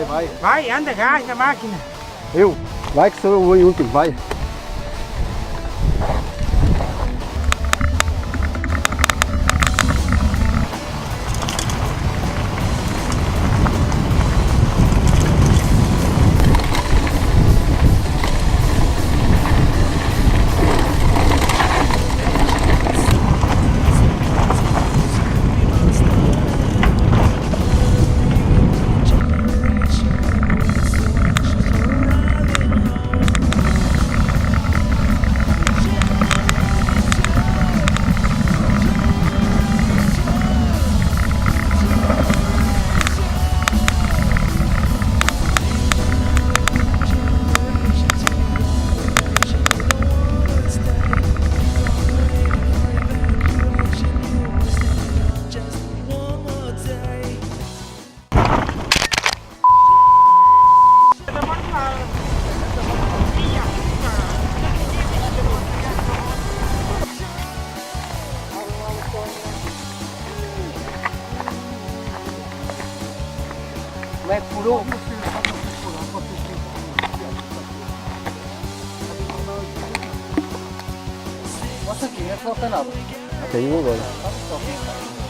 Vai. Vai, anda, gás na máquina. Eu? Vai que sou eu em último, vai. Como é que furou? Mostra aqui, não falta nada. Caiu agora.